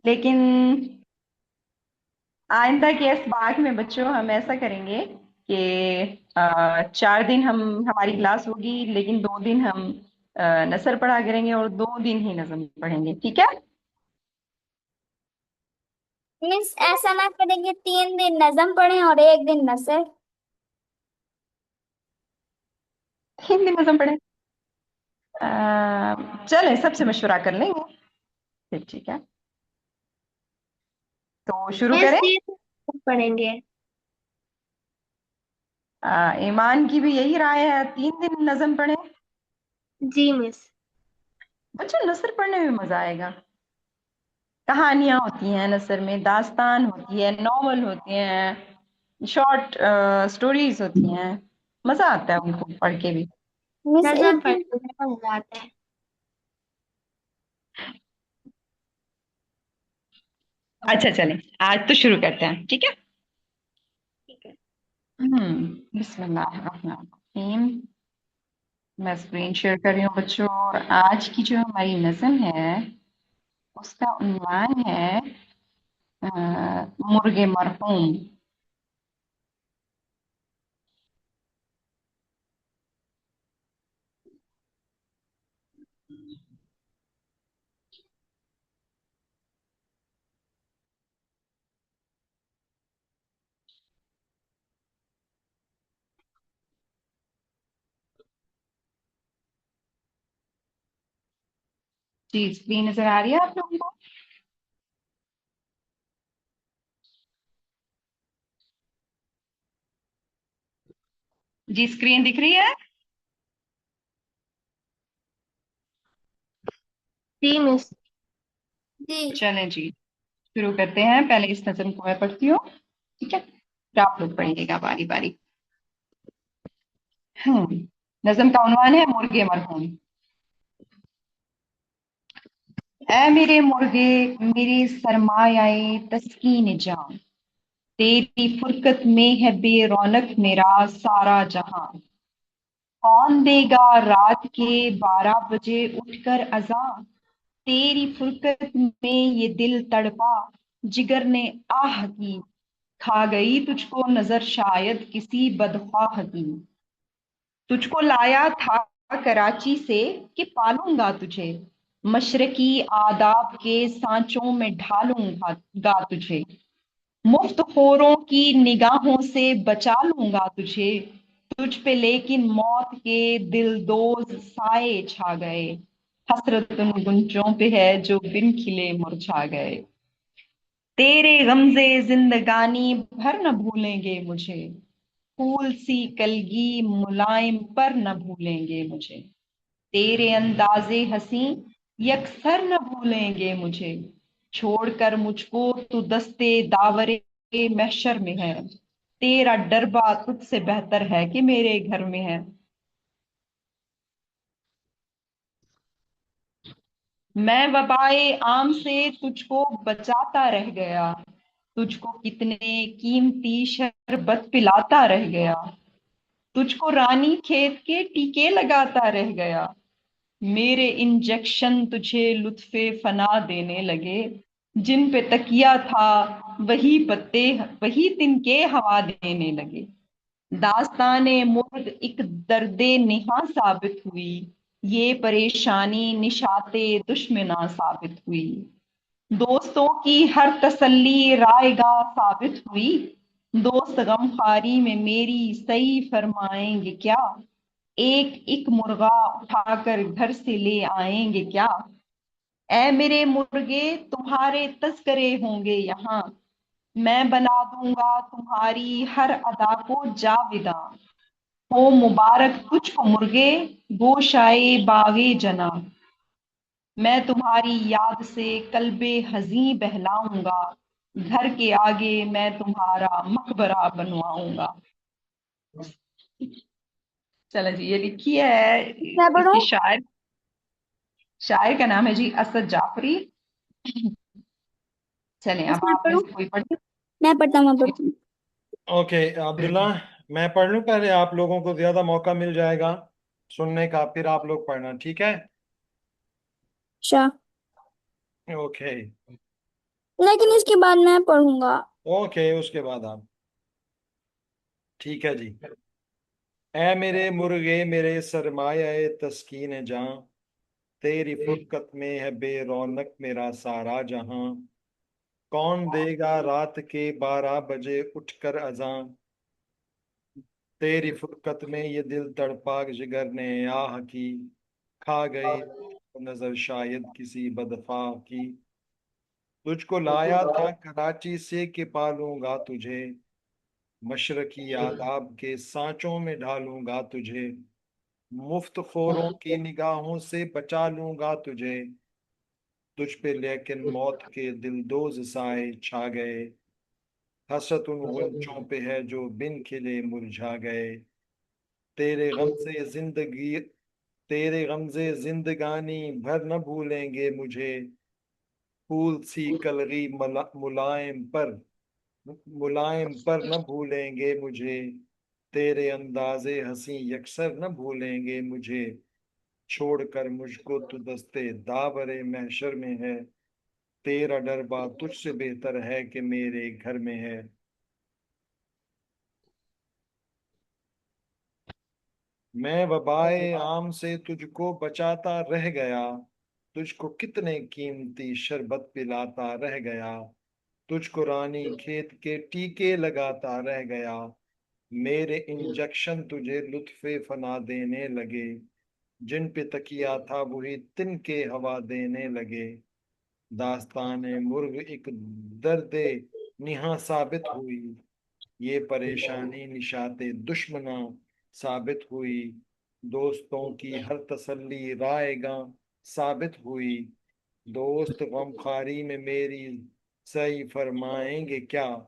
लेकिन आइंदा के इसबाक में बच्चों हम ऐसा करेंगे कि 4 दिन हम हमारी क्लास होगी, लेकिन 2 दिन हम नसर पढ़ा करेंगे और 2 दिन ही नज़म पढ़ेंगे, ठीक है? मिस ऐसा ना करेंगे 3 दिन नजम पढ़े और एक दिन नसर। 3 दिन नज़म पढ़े। चलें, सबसे मशवरा कर लेंगे फिर, ठीक है? तो शुरू मिस करें। 3 दिन पढ़ेंगे। ईमान की भी यही राय है, 3 दिन नज़म पढ़ें। जी मिस। बच्चों, नसर पढ़ने में मजा आएगा। कहानियां होती हैं नसर में, दास्तान होती है, नॉवल होती हैं, शॉर्ट स्टोरीज होती हैं। मजा आता है उनको पढ़ के भी। मिस नजम एक दिन पढ़ने में मजा आता है। अच्छा, चलें, आज तो शुरू करते हैं, ठीक है? ठीक है। बिस्मिल्लाहिर्रहमानिर्रहीम। मैं स्क्रीन शेयर कर रही हूँ बच्चों, और आज की जो हमारी नज़म है उसका उन्वान है अ, मुर्गे मरहूम। जी, स्क्रीन नजर आ रही है आप लोगों को? जी, स्क्रीन दिख रही है? जी मिस। जी। चलें जी, शुरू करते हैं। पहले इस नज़म को मैं पढ़ती हूँ, ठीक है? फिर आप लोग पढ़िएगा बारी बारी। नज़म का उन्वान है मुर्गे मरहूम। ऐ मेरे मुर्गे, मेरे सरमायाए तस्कीन जान, तेरी फुरकत में है बेरौनक मेरा सारा जहां। कौन देगा रात के 12 बजे उठकर अज़ां, तेरी फुरकत में ये दिल तड़पा, जिगर ने आह की। खा गई तुझको नजर शायद किसी बदख्वाह की। तुझको लाया था कराची से कि पालूंगा तुझे, मशरकी आदाब के सांचों में ढालूंगा गा तुझे। मुफ्त खोरों की निगाहों से बचा लूंगा तुझे, तुझ पे लेकिन मौत के दिलदोज साए छा गए। हसरत उन गुंजों पे है जो बिन खिले मुरझा गए। तेरे गमजे जिंदगानी भर न भूलेंगे मुझे, फूल सी कलगी मुलायम पर न भूलेंगे मुझे। तेरे अंदाजे हंसी यकसर न भूलेंगे मुझे, छोड़कर मुझको तू दस्ते दावरे महशर में है। तेरा डरबा तुझसे बेहतर है कि मेरे घर में है। मैं वबाए आम से तुझको बचाता रह गया, तुझको कितने कीमती शरबत पिलाता रह गया। तुझको रानी खेत के टीके लगाता रह गया, मेरे इंजेक्शन तुझे लुत्फे फना देने लगे। जिन पे तकिया था वही पत्ते, वही तिनके हवा देने लगे। दास्ताने मुर्ग एक दर्दे निहा साबित हुई, ये परेशानी निशाते दुश्मना साबित हुई। दोस्तों की हर तसल्ली रायगा साबित हुई, दोस्त गमखारी में मेरी सही फरमाएंगे क्या। एक एक मुर्गा उठाकर घर से ले आएंगे क्या। ऐ मेरे मुर्गे, तुम्हारे तस्करे होंगे यहाँ, मैं बना दूंगा तुम्हारी हर अदा को जाविदा। हो मुबारक तुझको मुर्गे, गोशाए बागे जना, मैं तुम्हारी याद से कल्बे हजी बहलाऊंगा, घर के आगे मैं तुम्हारा मकबरा बनवाऊंगा। चलो जी, ये लिखी है। मैं पढ़ूं? इसकी शायर, शायर का नाम है जी असद जाफरी। चलें, बस अब मैं आप में पढ़ूं। से कोई पढ़े? मैं पढ़ता हूँ, मैं पढ़ता हूँ। ओके अब्दुल्ला, मैं पढ़ लूँ पहले? आप लोगों को ज्यादा मौका मिल जाएगा सुनने का, फिर आप लोग पढ़ना, ठीक है? अच्छा। ओके। लेकिन इसके बाद मैं पढ़ूंगा। ओके, उसके बाद आप। ठीक है जी। ऐ मेरे मुर्गे मेरे सरमाए तस्कीन जां, तेरी फुरकत में है बेरौनक मेरा सारा जहां। कौन देगा रात के 12 बजे उठकर अजां, तेरी फुरकत में ये दिल तड़पा जिगर ने आह की। खा गई नजर शायद किसी बदफा की। तुझको लाया था कराची से कि पालूंगा तुझे, मशरकी आदाब के सांचों में ढालूंगा तुझे। मुफ्त खोरों की निगाहों से बचा लूंगा तुझे। तुझ पे लेकिन मौत के दिलदोज साए छा गए। हसरत उन गुंचों पे है जो बिन खिले मुरझा गए। तेरे गम से जिंदगी तेरे गम से जिंदगानी भर न भूलेंगे मुझे। फूल सी कलगी मुलायम पर न भूलेंगे मुझे। तेरे अंदाजे हंसी यकसर न भूलेंगे मुझे। छोड़कर मुझको तो दस्ते दावरे महशर में है। तेरा डरबा तुझसे बेहतर है कि मेरे घर में है। मैं वबाए आम से तुझको बचाता रह गया। तुझको कितने कीमती शरबत पिलाता रह गया। तुझको रानी खेत के टीके लगाता रह गया। मेरे इंजेक्शन तुझे लुत्फे फना देने लगे। जिन पे तकिया था वही तिनके हवा देने लगे। दास्ताने मुर्ग एक दर्द निहा साबित हुई। ये परेशानी निशाते दुश्मना साबित हुई। दोस्तों की हर तसल्ली रायगा साबित हुई। दोस्त गमखारी में मेरी सही फरमाएंगे क्या।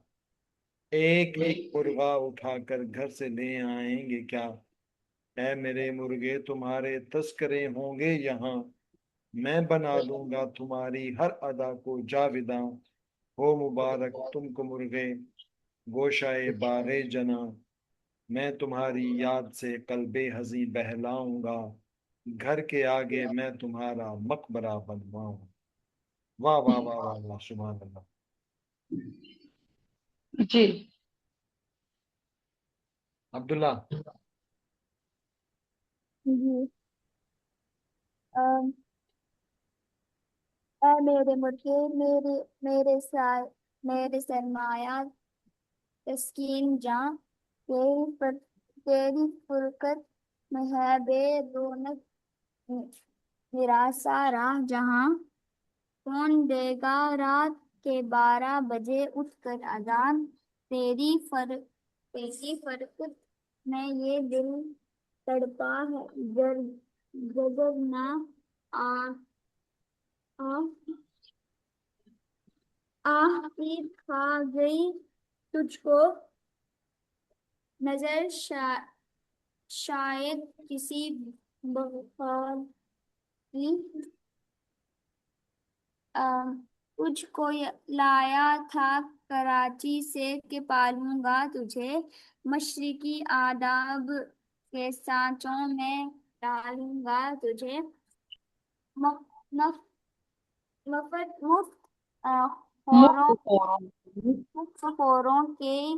एक एक मुर्गा उठाकर घर से ले आएंगे क्या। ऐ मेरे मुर्गे तुम्हारे तस्करे होंगे यहाँ। मैं बना दूंगा तुम्हारी हर अदा को जाविदा। हो मुबारक तुमको मुर्गे गोशाए बागे जना। मैं तुम्हारी याद से कल्बे हजी बहलाऊंगा। घर के आगे मैं तुम्हारा मकबरा बनवाऊं। वाह वाह वाह वाह वाह, सुभान अल्लाह। जी। अब्दुल्ला। जी। अम, ऐ मेरे मुर्गे मेरे मेरे सरमाया तस्कीन जां, तेरी फुरकत में है बेरोनक मेरा सारा जहां। कौन देगा रात के 12 बजे उठकर अजान, तेरी फरकत में ये दिल तड़पा है जर जगर ना आ आ आह की खा गई तुझको नजर शायद किसी बहार की। अ, तुझको लाया था कराची से कि पालूंगा तुझे, मशरिकी आदाब के सांचों में डालूंगा तुझे। मफ, मफ, मुफ्त अ, मुफ्त खौरों खोरों। मुफ्त खौरों के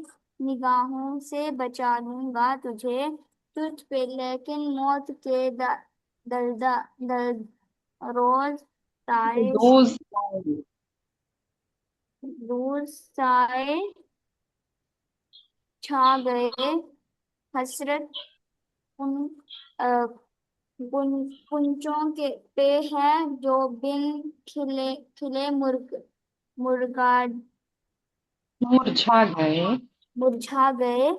निगाहों से बचा लूंगा तुझे। तुझ पे लेकिन मौत के दर्द दर्द रोज ताइश दोस्त। दूर साए छा गए। हसरत उन अ, कुंचों के पे है जो बिन खिले खिले मुर्गा मुरझा गए। मुरझा गए।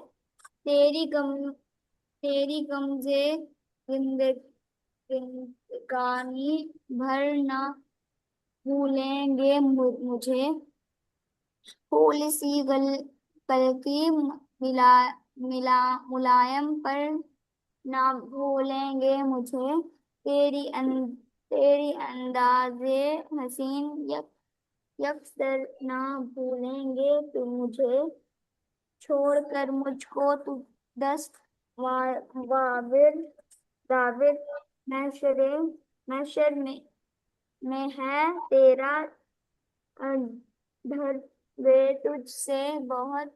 तेरी गम तेरी गमजे जिंदगानी भर ना भूलेंगे मुझे। फूल सी कल की मिला मुलायम पर ना भूलेंगे मुझे। तेरी अंदाज़े हसीन यकसर ना भूलेंगे तुम मुझे। छोड़कर मुझको तू दस्त वाविर दाविर महशर में है तेरा धर वे तुझसे बहुत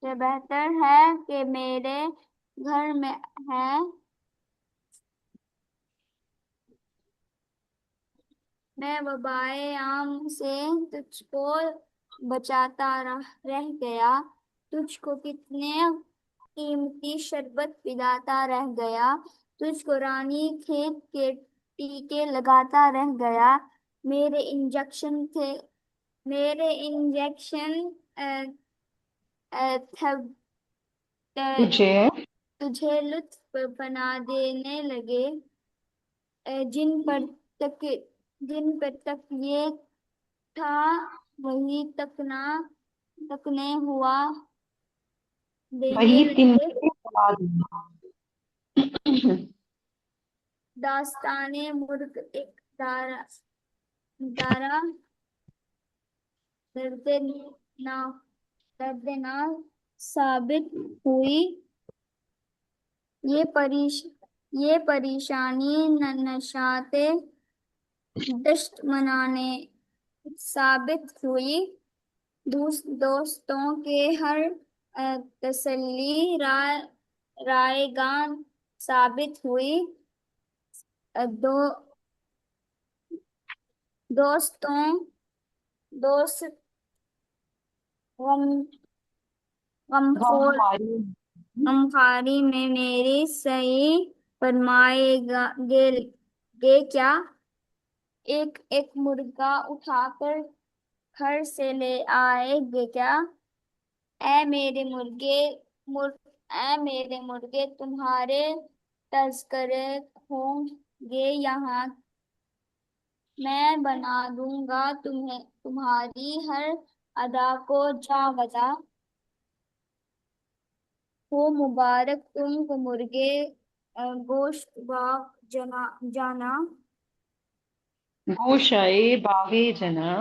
से बेहतर है कि मेरे घर में है। मैं वबाए आम से तुझको बचाता रह गया, तुझको कितने कीमती शरबत पिलाता रह गया, तुझको रानी खेत के टीके लगाता रह गया। मेरे इंजेक्शन थे मेरे इंजेक्शन तुझे तुझे लुत्फ बना देने लगे। जिन पर तक जिन पर तक ये था वही तकने हुआ देने वही लगे। तिनके उड़ा दूंगा। दास्ताने मुर्ग एक दारा दर्दनाक दर्दनाक साबित हुई। ये परेश ये परेशानी नशाते दश्त मनाने साबित हुई। दोस्तों के हर तसल्ली रायगान साबित हुई। अ, दो दोस्तों दोस्त गम गमखोर गमखारी गमखारी में मेरी सही फरमाएगा गे क्या। एक एक मुर्गा उठाकर घर से ले आएगे क्या। ऐ मेरे मुर्गे मुर ऐ मेरे मुर्गे तुम्हारे तस्करे होंगे यहाँ। मैं बना दूंगा तुम्हारी हर अदा को जा बजा। हो मुबारक तुमको मुर्गे गोश्त बाग जाना। गोशाए बागे जना।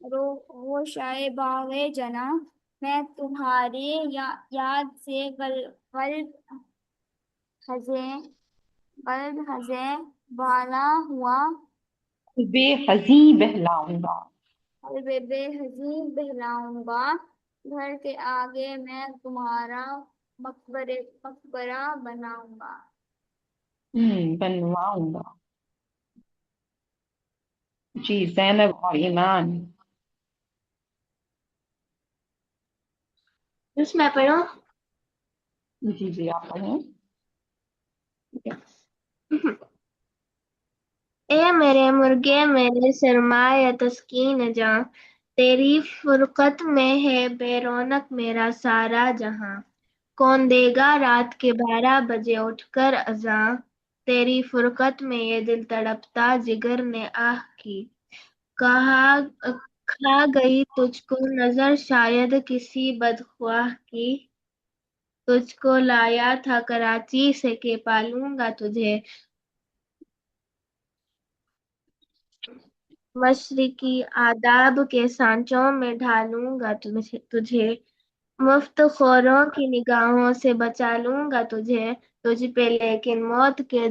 वो शाये बावे जना। मैं तुम्हारी याद से हजे कल्ब हजे वाला हुआ। बेहजी बहलाऊंगा। और बेबे हजी बहलाऊंगा। घर के आगे मैं तुम्हारा मकबरा बनाऊंगा। बनवाऊंगा। जी, जैनब और ईमान। मैं पढ़ूं? जी जी, आप पढ़ें। ए मेरे मुर्गे मेरे सरमाए तस्कीन जां, तेरी फुरकत में है बेरौनक मेरा सारा जहां। कौन देगा रात के 12 बजे उठकर अज़ां, तेरी फुरकत में ये दिल तड़पता जिगर ने आह की। कहा खा गई तुझको नजर शायद किसी बदख्वाह की, तुझको लाया था कराची से के पालूंगा तुझे। मशरिकी आदाब के सांचों में ढालूंगा तुझे, मुफ्त खोरों की निगाहों से बचा लूंगा तुझे। तुझ पे लेकिन मौत के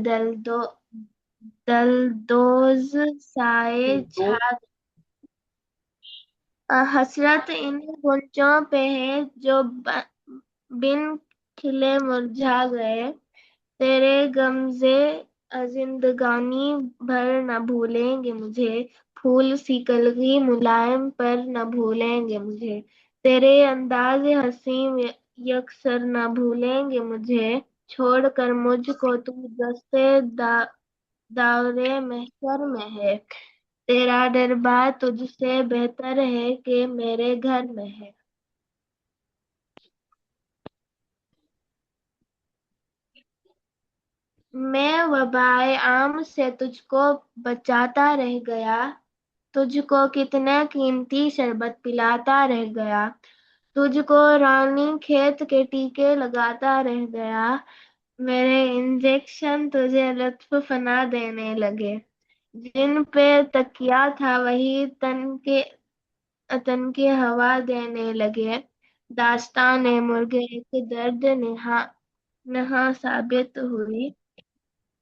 दलदोज साए दो छा। हसरत इन गुंजों पे है जो बिन खिले मुरझा गए, तेरे गमजे जिंदगानी भर न भूलेंगे मुझे। फूल सी कलगी मुलायम पर न भूलेंगे मुझे, तेरे अंदाज हंसी यकसर न भूलेंगे मुझे। छोड़कर मुझको तू दावरे महशर में है, तेरा दरबार तुझसे बेहतर है कि मेरे घर में है। मैं वबाए आम से तुझको बचाता रह गया, तुझको कितने कीमती शरबत पिलाता रह गया, तुझको रानी खेत के टीके लगाता रह गया। मेरे इंजेक्शन तुझे लुत्फ फना देने लगे, जिन पे तकिया था वही तन के हवा देने लगे। दास्तान मुर्गे एक दर्द नहा नहा साबित हुई।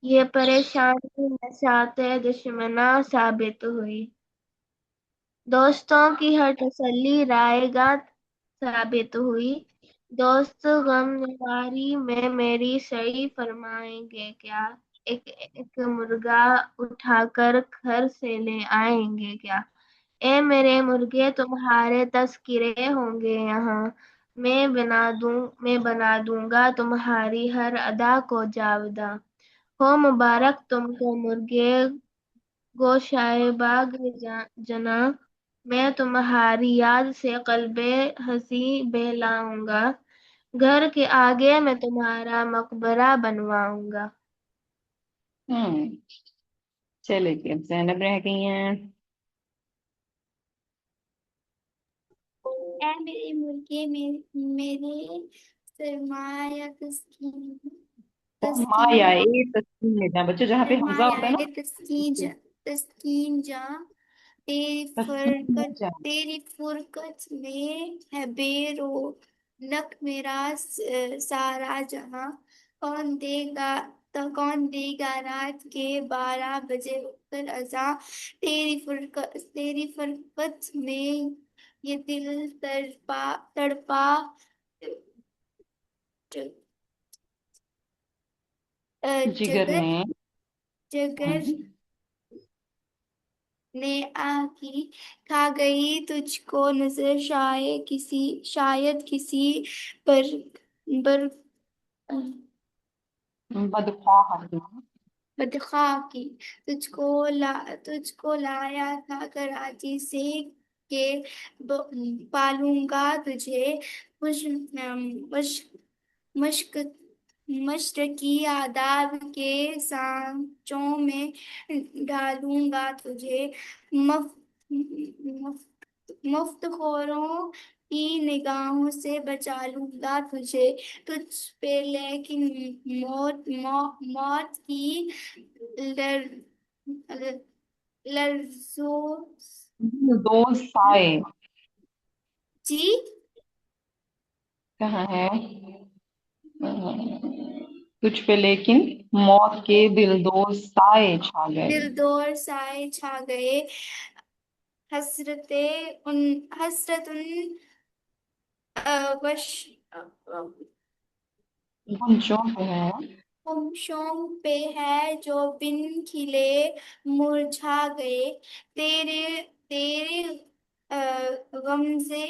ये परेशानी नशाते दुश्मना साबित हुई। दोस्तों की हर तसल्ली रायगा साबित हुई। दोस्त गमगुसारी में मेरी सही फरमाएंगे क्या? एक एक मुर्गा उठाकर घर से ले आएंगे क्या? ए मेरे मुर्गे तुम्हारे तस्करे होंगे यहाँ। मैं बना दूंगा तुम्हारी हर अदा को जावदा। हो मुबारक तुमको मुर्गे गोशाए बाग जना। मैं तुम्हारी याद से कल्बे हंसी बहलाऊंगा। घर के आगे मैं तुम्हारा मकबरा बनवाऊंगा। हम्म। चलिए जी, अब जैनब रह गई हैं। ऐ मेरे मुर्गे मेरे सरमाया माया तस्कीन ए तस्कीन में जा बच्चों, जहाँ पे हमजा होता है सरमाया ना। तस्कीन जा तेरी तस्कीन में फुरकत जा। तेरी फुरकत में है बेरो नक मेरा सारा जहां। कौन देगा तो कौन देगा रात के 12 बजे उठकर अज़ां। तेरी फुरकत में ये दिल तड़पा तड़पा जिगर जगर ने। जगर हम्म, ने आखी खा गई तुझको नजर शायद किसी पर बर बदख्वाह हूँ। बदखा की। तुझको लाया था कराची से के पालूंगा तुझे मुश, मुश, मश्क मशरकी आदाब के सांचों में डालूंगा तुझे। मफ, मुफ्तखोरों की निगाहों से बचा लूंगा तुझे। तुझ पे लेकिन मौत की लर, लर, लर्जों दो साए जी कहाँ है? तुझ पे लेकिन मौत के दिलदोज साए छा गए। दिलदौर साए छा गए। हसरत उन वश गुंजों पे है। गुमशों पे है जो बिन खिले मुरझा गए। तेरे तेरे अ, गमजे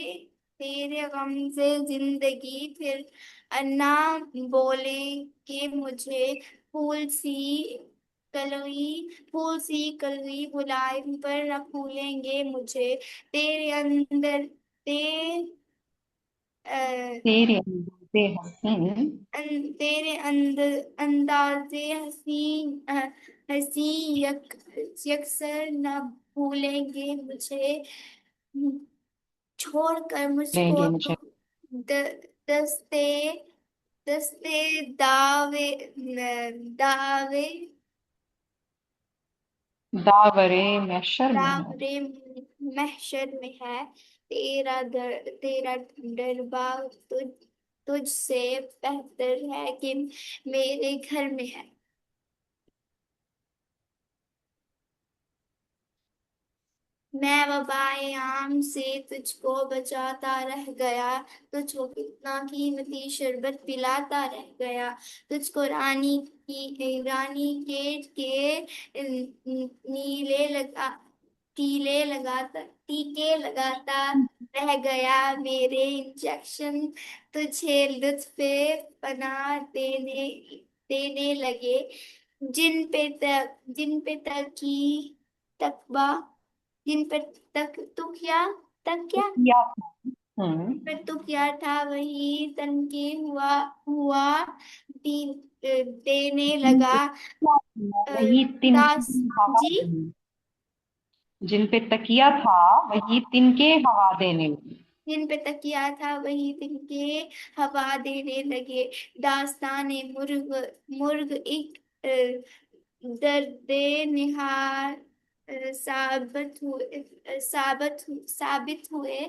तेरे गमजे जिंदगी फिर अन्ना बोले कि मुझे फूल सी फूल सी कलवी बुलाए पर न फूलेंगे मुझे। तेरे अंदर ते तेरे अंदाज़े हसीन। तेरे अंदर अंदाजे हसी यकसर न भूलेंगे मुझे। छोड़कर मुझको लेंगे मुझे। दस्ते दस्ते दावे दावे दावरे महशर में है। दावरे महशर में है। तेरा डरबा तुझसे बेहतर है कि मेरे घर में है। मैं वबाए आम से तुझको बचाता रह गया। तुझको कितना कीमती शरबत पिलाता रह गया। तुझको रानी गेट के नीले लगा टीके लगाता रह गया। मेरे इंजेक्शन तुझे लुत्फे पना देने लगे। जिन पे तकबा जिन पर तक क्या किया था। हम्म। पर तो क्या था वही तन के हुआ देने लगा। अ, वही तिनके दास हवा जी देने। जिन पे तकिया था वही तिनके हवा देने लगी। जिन पे तकिया था वही तिनके हवा देने लगे। दास्ताने मुर्ग मुर्ग एक दर्दे निहार साबित हुए।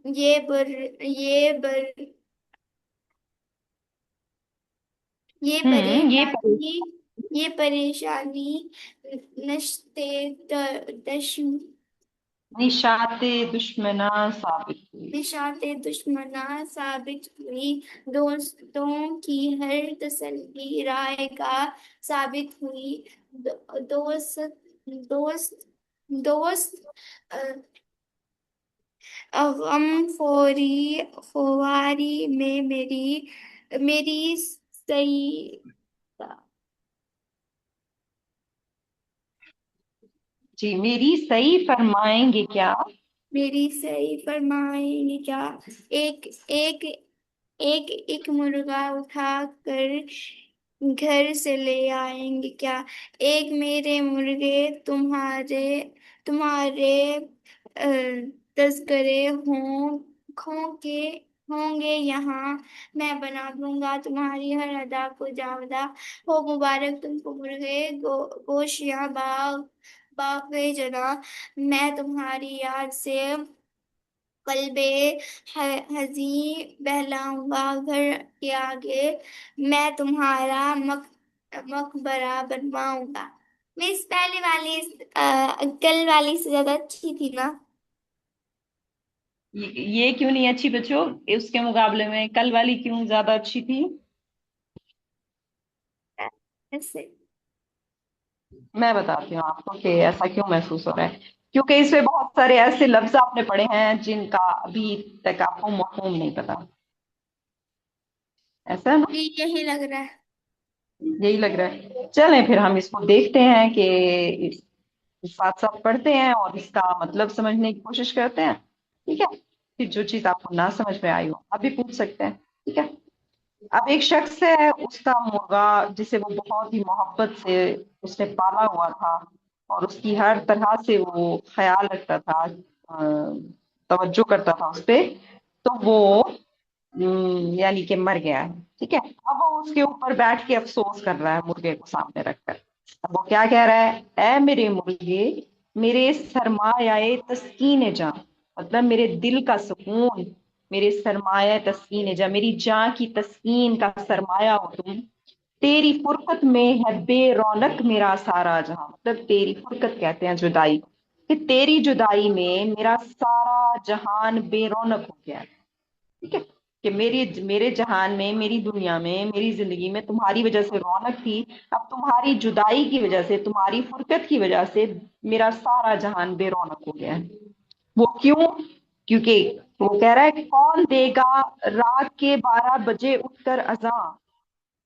ये बर ये बर ये ये परेशानी ये परेशानी नश्ते निशाते दुश्मना साबित हुई। निशाते दुश्मना साबित हुई। दोस्तों की हर तसल्ली रायगा साबित हुई। दोस्त दोस्त दोस्त गम खोवारी में मेरी मेरी सही जी, मेरी सही फरमाएंगे क्या। मेरी सही फरमाएंगे क्या। एक एक एक एक मुर्गा उठा कर घर से ले आएंगे क्या। एक मेरे मुर्गे तुम्हारे तुम्हारे तस्करे होंगे होंगे यहाँ। मैं बना दूंगा तुम्हारी हर अदा को जावदा। हो मुबारक तुमको मुर्गे गोशियां बाग बाग जना। मैं तुम्हारी याद से कल्बे हजी बहलाऊंगा घर के आगे। मैं तुम्हारा मकबरा बनवाऊंगा। मिस पहले वाली कल वाली से ज्यादा अच्छी थी ना। ये क्यों नहीं अच्छी बच्चों, उसके मुकाबले में कल वाली क्यों ज्यादा अच्छी थी। ऐसे मैं बताती हूँ आपको कि ऐसा क्यों महसूस हो रहा है। क्योंकि इसमें बहुत सारे ऐसे लफ्ज आपने पढ़े हैं जिनका अभी तक आपको मफहूम नहीं पता। ऐसा है ना। जी यही लग रहा है। यही लग रहा है, चलें फिर हम इसको देखते हैं कि साथ साथ पढ़ते हैं और इसका मतलब समझने की कोशिश करते हैं। ठीक है। फिर जो चीज आपको ना समझ में आई हो आप भी पूछ सकते हैं। ठीक है। अब एक शख्स है, उसका मुर्गा जिसे वो बहुत ही मोहब्बत से उसने पाला हुआ था और उसकी हर तरह से वो ख्याल रखता था, तवज्जो करता था उस पे। तो वो यानी कि मर गया है। ठीक है। अब वो उसके ऊपर बैठ के अफसोस कर रहा है मुर्गे को सामने रखकर। अब वो क्या कह रहा है, ऐ मेरे मुर्गे, मेरे सरमाए तस्कीन जा, मतलब मेरे दिल का सुकून, मेरे सरमाया तस्कीन जा, मेरी जान की तस्कीन का सरमाया हो तुम। तेरी फुरकत में है बेरौनक मेरा सारा जहां, मतलब तेरी फुरकत कहते हैं जुदाई को, कि तेरी जुदाई में मेरा सारा जहान बेरौनक हो गया है। ठीक है। कि मेरे जहान में, मेरी दुनिया में, मेरी जिंदगी में तुम्हारी वजह से रौनक थी। अब तुम्हारी जुदाई की वजह से, तुम्हारी फुरकत की वजह से मेरा सारा जहान बेरौनक हो गया है। वो क्यों? क्योंकि वो कह रहा है, कौन देगा रात के 12 बजे उठकर अजान,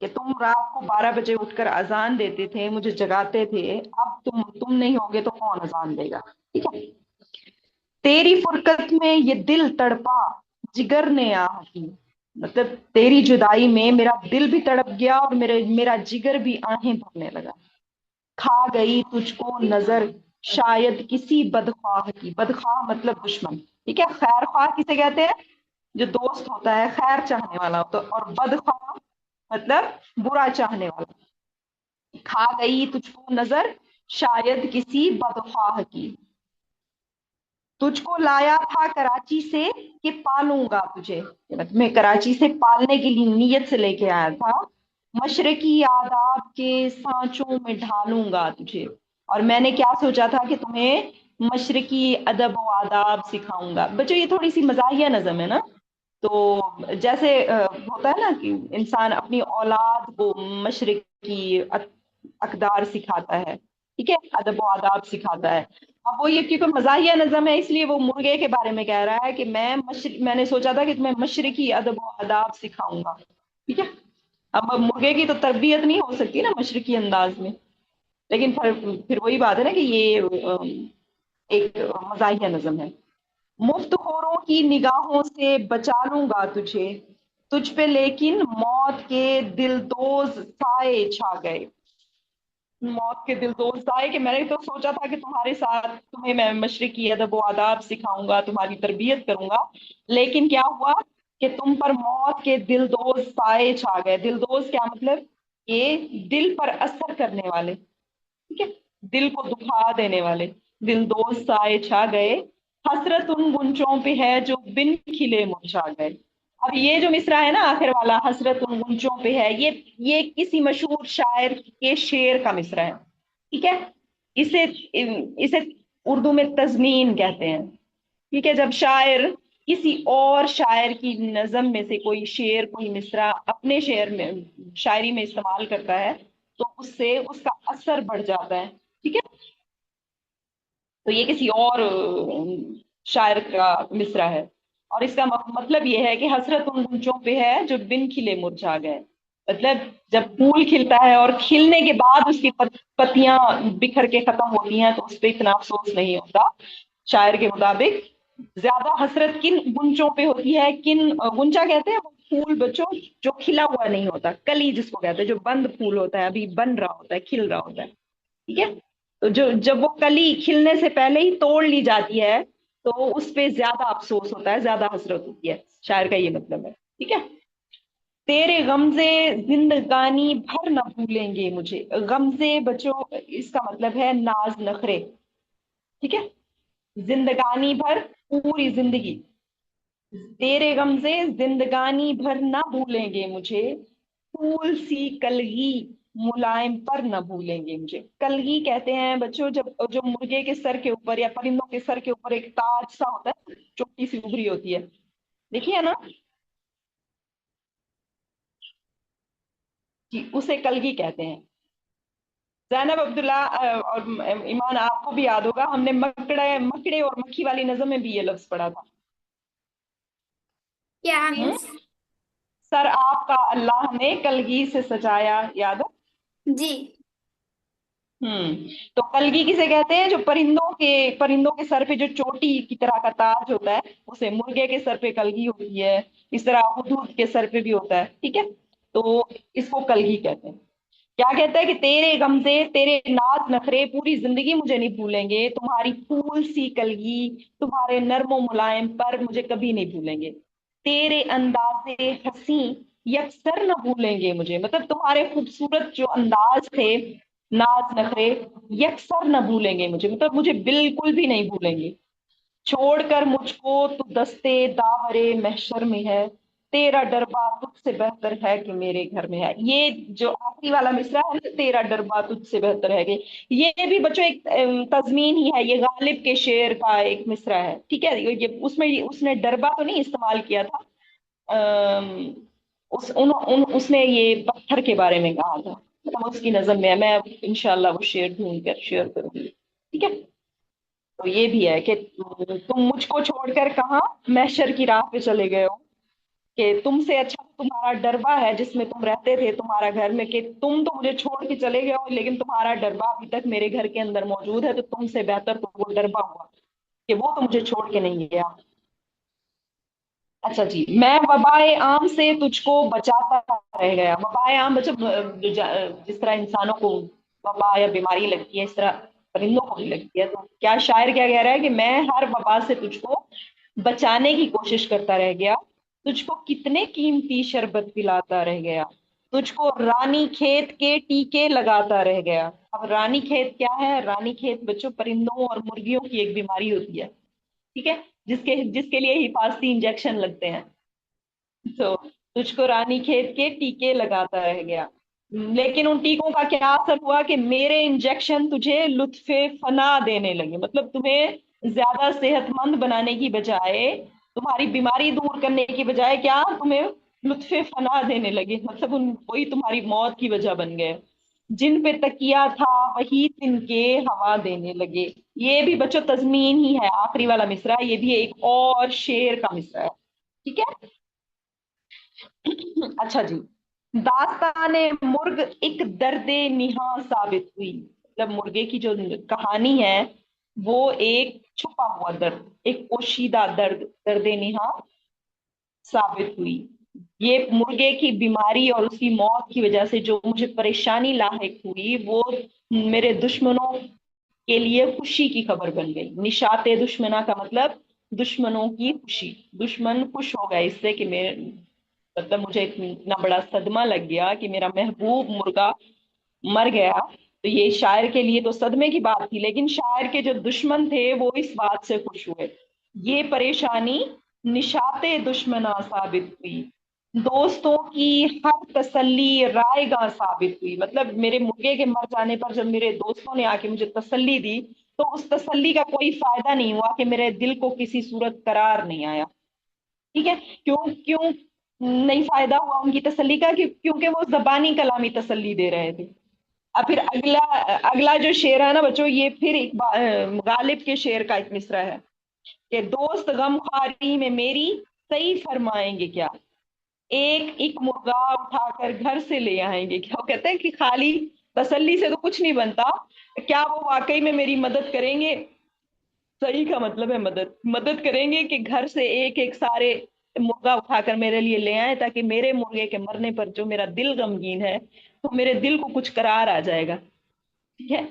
कि तुम रात को 12 बजे उठकर अजान देते थे, मुझे जगाते थे, अब तुम नहीं होगे तो कौन अजान देगा। ठीक है। तेरी फुरकत में ये दिल तड़पा, जिगर ने आह की, मतलब तेरी जुदाई में मेरा दिल भी तड़प गया और मेरा जिगर भी आहें भरने लगा। खा गई तुझको नजर शायद किसी बदख्वाह की, बदख्वाह मतलब दुश्मन। ठीक है। खैर ख्वाह किसे कहते हैं, जो दोस्त होता है, खैर चाहने वाला होता है, और बदख्वाह मतलब बुरा चाहने वाला। खा गई तुझको नजर शायद किसी बदख्वाह की, तुझको लाया था कराची से कि पालूंगा तुझे, मतलब मैं कराची से पालने के लिए नीयत से लेके आया था। मशरकी आदाब के सांचों में ढालूंगा तुझे, और मैंने क्या सोचा था कि तुम्हें मशरकी अदब व आदाब सिखाऊंगा। बच्चों ये थोड़ी सी मजाहिया नज़म है ना। तो जैसे होता है ना कि इंसान अपनी औलाद को मशरकी अकदार सिखाता है। ठीक है। अदब व आदाब सिखाता है। अब वो ये क्योंकि मजाहिया नज़म है, इसलिए वो मुर्गे के बारे में कह रहा है कि मैंने सोचा था कि तुम्हें मशरकी अदब व आदाब सिखाऊंगा। ठीक है। अब मुर्गे की तो तरबियत नहीं हो सकती ना मशरकी अंदाज में। लेकिन फिर वही बात है ना कि ये एक मजाहिया नज़म है। मुफ्तखोरों की निगाहों से बचा लूंगा तुझे, तुझ पे लेकिन मौत के दिलदोज साए छा गए। मौत के दिलदोज आए कि मैंने तो सोचा था कि तुम्हारे साथ तुम्हें मैं मशरिकी अदब व आदाब सिखाऊंगा, तुम्हारी तरबियत करूंगा, लेकिन क्या हुआ कि तुम पर मौत के दिलदोज साए छा गए। दिलदोज क्या मतलब, ये दिल पर असर करने वाले। ठीक है। दिल को दुखा देने वाले, दिलदोज साए छा गए। हसरत उन गुंचों पे है जो बिन खिले मुरझा गए। अब ये जो मिसरा है ना आखिर वाला, हसरत उन गुंजों पे है, ये किसी मशहूर शायर के शेर का मिसरा है। ठीक है। इसे इसे उर्दू में तजमीन कहते हैं। ठीक है। जब शायर किसी और शायर की नज्म में से कोई शेर, कोई मिसरा अपने शेर में, शायरी में इस्तेमाल करता है, तो उससे उसका असर बढ़ जाता है। ठीक है। तो ये किसी और शायर का मिसरा है। और इसका मतलब ये है कि हसरत उन गुंजों पे है जो बिन खिले मुरझा गए। मतलब जब फूल खिलता है और खिलने के बाद उसकी पत्तियां बिखर के खत्म होती हैं, तो उस पर इतना अफसोस नहीं होता। शायर के मुताबिक ज्यादा हसरत किन गुंजों पे होती है, किन गुंजा कहते हैं वो फूल बच्चों जो खिला हुआ नहीं होता, कली जिसको कहते हैं, जो बंद फूल होता है, अभी बन रहा होता है, खिल रहा होता है। ठीक है। तो जो जब वो कली खिलने से पहले ही तोड़ ली जाती है, तो उस पे ज्यादा अफसोस होता है, ज्यादा हसरत होती है। शायर का ये मतलब है। ठीक है। तेरे गमजे जिंदगानी भर न भूलेंगे मुझे। गमजे बच्चों इसका मतलब है नाज नखरे। ठीक है। जिंदगानी भर, पूरी जिंदगी। तेरे गमजे जिंदगानी भर न भूलेंगे मुझे, फूल सी कलगी मुलायम पर न भूलेंगे मुझे। कलगी कहते हैं बच्चों जब जो मुर्गे के सर के ऊपर या परिंदों के सर के ऊपर एक ताज सा होता है, चोटी सी उभरी होती है, देखिए ना, कि उसे कलगी कहते हैं। जैनब अब्दुल्ला और ईमान, आपको भी याद होगा, हमने मकड़े मकड़े और मक्खी वाली नज़म में भी ये लफ्ज पढ़ा था। क्या हम्म। मीन्स? सर आपका अल्लाह ने कलगी से सजाया, याद है? जी। तो कलगी किसे कहते हैं? जो परिंदों के सर पे जो चोटी की तरह का ताज होता है, उसे मुर्गे के सर पे कलगी होती है। इस तरह हुदूद के सर पे भी होता है। ठीक है। तो इसको कलगी कहते हैं। क्या कहता है कि तेरे गमजे, तेरे नाज नखरे पूरी जिंदगी मुझे नहीं भूलेंगे, तुम्हारी फूल सी कलगी, तुम्हारे नर्मो मुलायम पर मुझे कभी नहीं भूलेंगे। तेरे अंदाजे हंसी यकसर न भूलेंगे मुझे, मतलब तुम्हारे खूबसूरत जो अंदाज थे, नाज नखरे, यकसर न भूलेंगे मुझे, मतलब मुझे बिल्कुल भी नहीं भूलेंगे। छोड़कर मुझको तू दस्ते दावरे महशर में है, तेरा डरबा तुझसे बेहतर है कि मेरे घर में है। ये जो आखिरी वाला मिसरा है ना, तेरा डरबा तुझसे बेहतर है कि, ये भी बच्चों एक तजमीन ही है। ये गालिब के शेर का एक मिसरा है। ठीक है। ये उसमें उसने डरबा तो नहीं इस्तेमाल किया था। अम, उसने ये पत्थर के बारे में कहा था। मतलब उसकी नजर में है। मैं इंशाल्लाह वो शेर ढूंढ कर शेयर करूंगी। ठीक है। तो ये भी है कि तुम मुझको छोड़कर कहाँ महशर की राह पे चले गए हो, कि तुमसे अच्छा तो तुम्हारा डरबा है जिसमें तुम रहते थे, तुम्हारा घर में, कि तुम तो मुझे छोड़ के चले गए हो, लेकिन तुम्हारा डरबा अभी तक मेरे घर के अंदर मौजूद है, तो तुमसे बेहतर तो वो डरबा हुआ कि वो तो मुझे छोड़ के नहीं गया। अच्छा जी। मैं वबाए आम से तुझको बचाता रह गया। वबाए आम बच्चों, जिस तरह इंसानों को वबा या बीमारी लगती है, इस तरह परिंदों को भी लगती है। तो क्या शायर क्या कह रहा है कि मैं हर वबा से तुझको बचाने की कोशिश करता रह गया, तुझको कितने कीमती शरबत पिलाता रह गया, तुझको रानी खेत के टीके लगाता रह गया। अब रानी खेत क्या है? रानी खेत बच्चों परिंदों और मुर्गियों की एक बीमारी होती है। ठीक है। जिसके जिसके लिए हिफाजती इंजेक्शन लगते हैं। तो तुझको रानी खेत के टीके लगाता रह गया, लेकिन उन टीकों का क्या असर हुआ कि मेरे इंजेक्शन तुझे लुत्फे फना देने लगे। मतलब तुम्हें ज्यादा सेहतमंद बनाने की बजाय, तुम्हारी बीमारी दूर करने की बजाय, क्या तुम्हें लुत्फे फना देने लगे, मतलब उन वही तुम्हारी मौत की वजह बन गए। जिन पे तकिया था वही तिनके हवा देने लगे। ये भी बच्चों तजमीन ही है। आखिरी वाला मिसरा, ये भी एक और शेर का मिसरा है। ठीक है। अच्छा जी। दास्ताने मुर्ग एक दर्दे निहा साबित हुई। मतलब मुर्गे की जो कहानी है, वो एक छुपा हुआ दर्द, एक पोशीदा दर्द, दर्दे निहा साबित हुई। ये मुर्गे की बीमारी और उसकी मौत की वजह से जो मुझे परेशानी लाहिक हुई, वो मेरे दुश्मनों के लिए खुशी की खबर बन गई। निशाते दुश्मना का मतलब दुश्मनों की खुशी। दुश्मन खुश हो गए इससे कि मेरे, मतलब मुझे इतना बड़ा सदमा लग गया कि मेरा महबूब मुर्गा मर गया। तो ये शायर के लिए तो सदमे की बात थी, लेकिन शायर के जो दुश्मन थे वो इस बात से खुश हुए। ये परेशानी निशाते दुश्मना साबित हुई। दोस्तों की हर तसल्ली रायगा साबित हुई। मतलब मेरे मुर्गे के मर जाने पर जब मेरे दोस्तों ने आके मुझे तसल्ली दी, तो उस तसल्ली का कोई फायदा नहीं हुआ कि मेरे दिल को किसी सूरत करार नहीं आया। ठीक है। क्यों क्यों नहीं फायदा हुआ उनकी तसल्ली का? क्योंकि वो जबानी कलामी तसल्ली दे रहे थे। अब फिर अगला अगला जो शेर है ना बच्चों, ये फिर गालिब के शेर का एक मिसरा है कि दोस्त गमखारी में मेरी सही फरमाएंगे क्या, एक एक मुर्गा उठाकर घर से ले आएंगे क्या। वो कहते हैं कि खाली तसल्ली से तो कुछ नहीं बनता, क्या वो वाकई में मेरी मदद करेंगे। सही का मतलब है मदद, मदद करेंगे कि घर से एक एक सारे मुर्गा उठाकर मेरे लिए ले आए, ताकि मेरे मुर्गे के मरने पर जो मेरा दिल गमगीन है, तो मेरे दिल को कुछ करार आ जाएगा। ठीक है।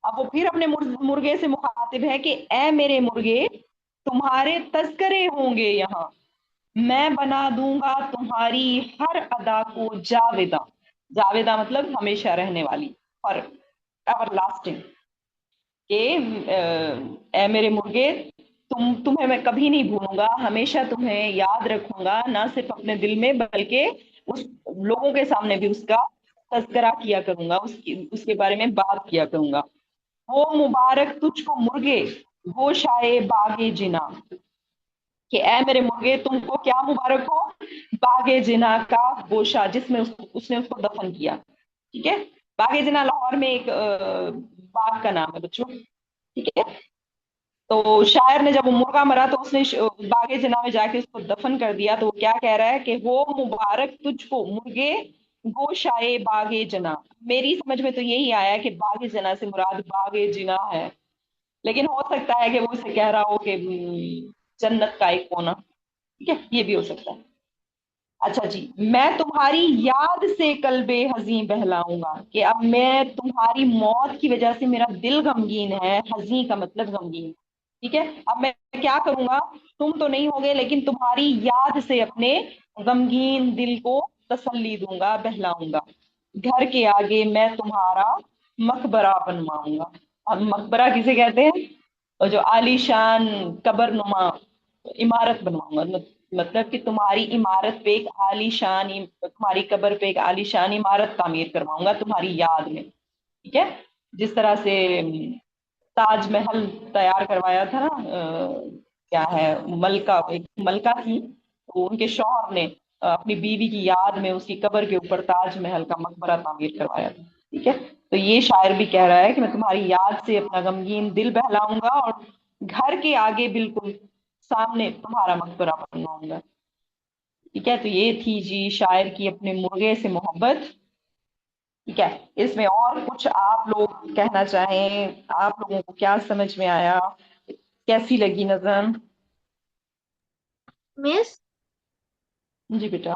अब वो फिर अपने मुर्गे से मुखातिब है कि ए मेरे मुर्गे, तुम्हारे तस्करे होंगे यहाँ, मैं बना दूंगा तुम्हारी हर अदा को जावेदा। जावेदा मतलब हमेशा रहने वाली, और एवर लास्टिंग। कि ए मेरे मुर्गे, तुम्हें मैं कभी नहीं भूलूंगा, हमेशा तुम्हें याद रखूंगा, ना सिर्फ अपने दिल में बल्कि उस लोगों के सामने भी उसका तज़किरा किया करूंगा, उसके बारे में बात किया करूंगा। वो मुबारक तुझको मुर्गे, वो शाये बागे जिना। कि ए मेरे मुर्गे, तुमको क्या मुबारक हो? बागे जिना का गोशा, जिसमें उसने उसको दफन किया। ठीक है। बागे जिना लाहौर में एक बाग का नाम है बच्चों। ठीक है। तो शायर ने जब वो मुर्गा मरा तो उसने बागे जना में जाके उसको दफन कर दिया। तो वो क्या कह रहा है कि वो मुबारक तुझको मुर्गे, गोशाए बागे जना। मेरी समझ में तो यही आया कि बागे जना से मुराद बागे जिना है, लेकिन हो सकता है कि वो उसे कह रहा हो कि जन्नत का एक कोना। ठीक है, ये भी हो सकता है। अच्छा जी, मैं तुम्हारी याद से कल्बे हजी बहलाऊंगा। कि अब मैं तुम्हारी मौत की वजह से मेरा दिल गमगीन है, हजी का मतलब गमगीन। ठीक है। अब मैं क्या करूंगा, तुम तो नहीं होगे लेकिन तुम्हारी याद से अपने गमगीन दिल को तसल्ली दूंगा, बहलाऊंगा। घर के आगे मैं तुम्हारा मकबरा बनवाऊंगा। अब मकबरा किसे कहते हैं? और जो आलीशान कबर नुमा इमारत बनवाऊंगा। मतलब कि तुम्हारी इमारत पे एक आलीशान तुम्हारी कब्र पे एक आलीशान इमारत तामीर करवाऊंगा तुम्हारी याद में। ठीक है। जिस तरह से ताजमहल तैयार करवाया था ना, क्या है, मलका, एक मलका थी, तो उनके शौहर ने अपनी बीवी की याद में उसकी कब्र के ऊपर ताजमहल का मकबरा तामीर करवाया था। ठीक है। तो ये शायर भी कह रहा है कि मैं तुम्हारी याद से अपना गमगीन दिल बहलाऊंगा, और घर के आगे बिल्कुल सामने तुम्हारा मकबरा बनवाऊंगा। ठीक है। तो ये थी जी शायर की अपने मुर्गे से मोहब्बत। ठीक है। इसमें और कुछ आप लोग कहना चाहें? आप लोगों को क्या समझ में आया? कैसी लगी नज़म? मिस, जी बेटा।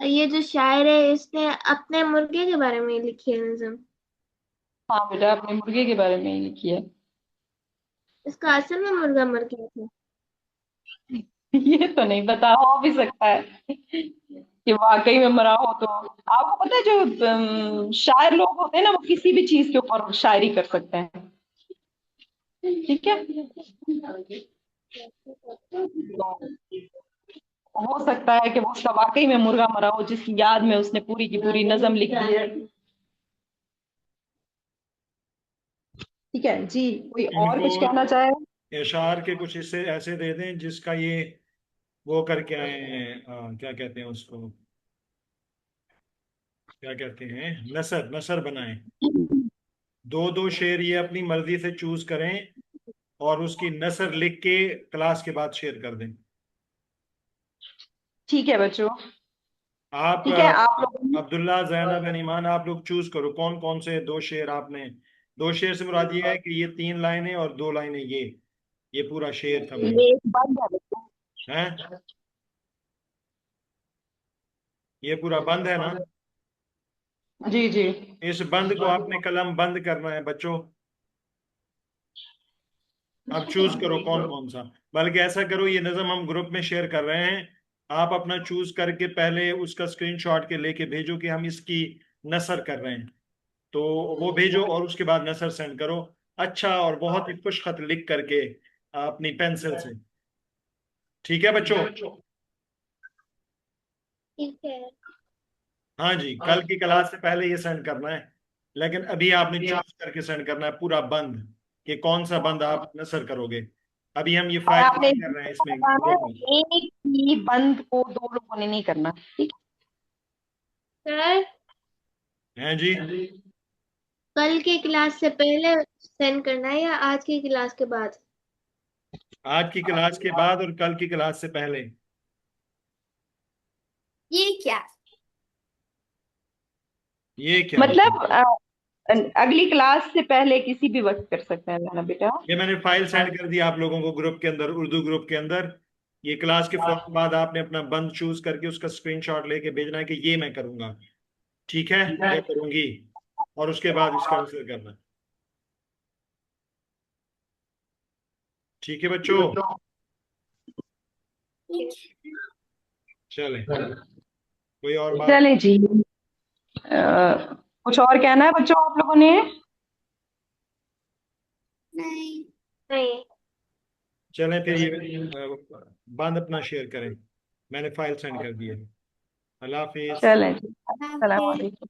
ये जो शायर है इसने अपने मुर्गे के बारे में लिखी है नज्म। हाँ बेटा, अपने मुर्गे के बारे में ही लिखी है। इसका असल में मुर्गा मर गया था। ये तो नहीं पता, हो भी सकता है कि वाकई में मरा हो। तो आपको पता है जो शायर लोग होते हैं ना, वो किसी भी चीज के ऊपर शायरी कर सकते हैं। ठीक है। तो हो सकता है कि वो उसका वाकई में मुर्गा मरा हो, जिसकी याद में उसने पूरी की पूरी नज्म लिख दी है। ठीक है जी। कोई और इनको कुछ कहना चाहे? इशार के कुछ हिस्से ऐसे दे दें जिसका ये वो करके आए हैं, क्या कहते हैं उसको, क्या कहते हैं, नसर, नसर बनाएं। दो दो शेर ये अपनी मर्जी से चूज करें और उसकी नसर लिख के क्लास के बाद शेयर कर दें। ठीक है बच्चों। आप ठीक है, आप लोग। अब्दुल्ला, जैनब एंड ईमान, आप लोग चूज करो कौन कौन से दो शेर आपने। दो शेर से मुराद ये है कि ये 3 लाइनें और 2 लाइनें, ये पूरा शेर था मेरा। ये एक बंद है बच्चों। है, ये पूरा बंद है ना? जी जी। इस बंद को आपने कलम बंद करना है बच्चों। अब चूज करो कौन कौन सा। बल्कि ऐसा करो, ये नज़म हम ग्रुप में शेयर कर रहे हैं, आप अपना चूज करके पहले उसका स्क्रीनशॉट के लेके भेजो कि हम इसकी नसर कर रहे हैं। तो वो भेजो और उसके बाद नसर सेंड करो, अच्छा, और बहुत ही खुश खत लिख करके अपनी पेंसिल से। ठीक है बच्चों? ठीक है। हाँ जी, कल की क्लास से पहले ये सेंड करना है, लेकिन अभी आपने चूज करके सेंड करना है पूरा बंद, कि कौन सा बंद आप नसर करोगे। अभी हम ये और फाइल आपने नहीं कर रहे हैं इसमें बताना ग्रुप में। है, एक ही बंद को दो लोगों ने नहीं करना, ठीक सर, हैं जी? कल की क्लास से पहले सेंड करना है या आज की क्लास के बाद? आज की क्लास के बाद और कल की क्लास से पहले। ये क्या? ये है? क्या मतलब मतलब? अगली क्लास से पहले किसी भी वक्त कर सकते हैं ना बेटा। ये मैंने फाइल सेंड कर दी आप लोगों को ग्रुप के अंदर, उर्दू ग्रुप के अंदर। ये क्लास के फौरन बाद आपने अपना बंद चूज करके उसका स्क्रीनशॉट लेके भेजना है कि ये मैं करूंगा, ठीक है, या करूंगी, और उसके बाद इसका आंसर करना। ठीक है बच्चों? ठीक है। चले, कोई और बात? चले जी। कुछ और कहना है बच्चों आप लोगों ने? नहीं। नहीं। चलें फिर, ये बंद अपना शेयर करें। मैंने फाइल सेंड कर दी है। अल्लाह हाफिज। चलें जी, हाँ अस्सलाम फिर वालेकुम।